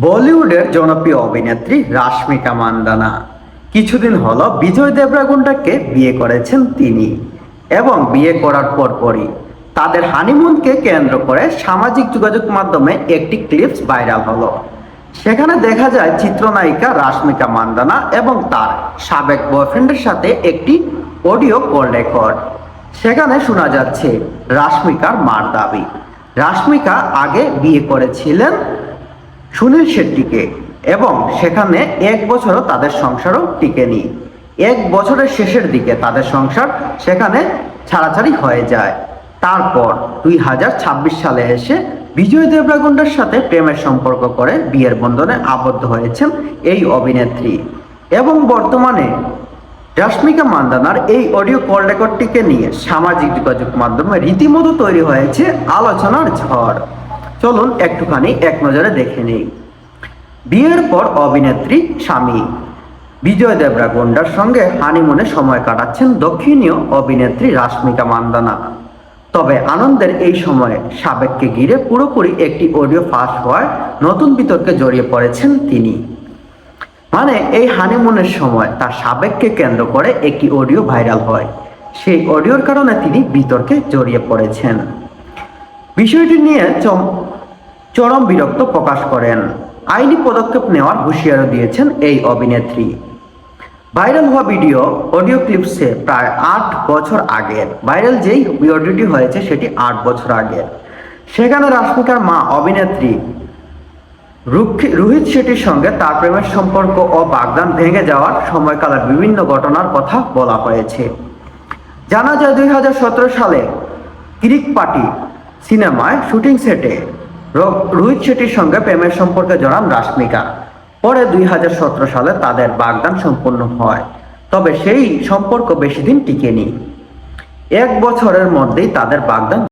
বলিউডের জনপ্রিয় অভিনেত্রী রাশমিকা মান্দানা কিছুদিন হলো বিজয় দেবরাগুন্ডাকে বিয়ে করেছেন তিনি। এবং বিয়ে করার পরপরই তাদের হানিমুনকে কেন্দ্র করে সামাজিক যোগাযোগ মাধ্যমে একটি ক্লিপস ভাইরাল হলো। সেখানে দেখা যায় চিত্রনায়িকা রাশমিকা মান্দানা এবং তার সাবেক বয়ফ্রেন্ডের সাথে একটি অডিও কল রেকর্ড। সেখানে শোনা যাচ্ছে রাশমিকার মার দাবি, রাশমিকা আগে বিয়ে করেছিলেন সুনীল শেট্টিকে এবং সেখানে 1 বছরও তাদের সংসারও টিকেনি। 1 বছরের শেষের দিকে তাদের সংসার সেখানে ছাড়াছাড়ি হয়ে যায়। তারপর 2026 সালে এসে বিজয় দেবরাগুন্ডার সাথে প্রেমের সম্পর্ক করে বিয়ের বন্ধনে আবদ্ধ হয়েছেন এই অভিনেত্রী। এবং বর্তমানে রাশমিকা মান্দানার এই অডিও কল রেকর্ডটিকে নিয়ে সামাজিক যোগাযোগ মাধ্যমে রীতিমতো তৈরি হয়েছে আলোচনার ঝড়। চলুন একটুখানি এক নজরে দেখে নেই। বিয়ের পর অভিনেত্রী স্বামী বিজয় দেবরাগুন্ডার সঙ্গে হানিমুনে সময় কাটাচ্ছেন দক্ষিণীয় অভিনেত্রী রাশমিকা মান্দানা। তবে আনন্দের এই সময়ে সাবেককে ঘিরে পুরোপুরি একটি অডিও ফাঁস হওয়ায় নতুন বিতর্কে জড়িয়ে পড়েছেন তিনি। মানে এই হানিমুনের সময় তার সাবেককে কেন্দ্র করে একটি অডিও ভাইরাল হয়। সেই অডিওর কারণে তিনি বিতর্কে জড়িয়ে পড়েছেন। বিষয়টি নিয়ে চরম বিরক্ত প্রকাশ করেন। আইনি পদক্ষেপ নেওয়ার হুঁশিয়ারি দিয়েছেন এই অভিনেত্রী। ভাইরাল হওয়া অডিও ক্লিপসে প্রায় 8 বছর আগের ভাইরাল যেই অডিওটি হয়েছে সেটি 8 বছর আগের। সেখানে রাশমিকার মা অভিনেত্রী রোহিত শেট্টির সঙ্গে তার প্রেমের সম্পর্ক ও বাগদান ভেঙে যাওয়ার সময়কালের বিভিন্ন ঘটনার কথা বলা হয়েছে। জানা যায় 2017 সালে কিরিক পার্টি সিনেমায় শুটিং সেটে রোহিত শেট্টির সঙ্গে প্রেমের সম্পর্কে জড়ান রাশমিকা। পরে 2017 সালে তাদের বাগদান সম্পন্ন হয়। তবে সেই সম্পর্ক বেশি দিন টিকেনি। 1 বছরের মধ্যেই তাদের বাগদান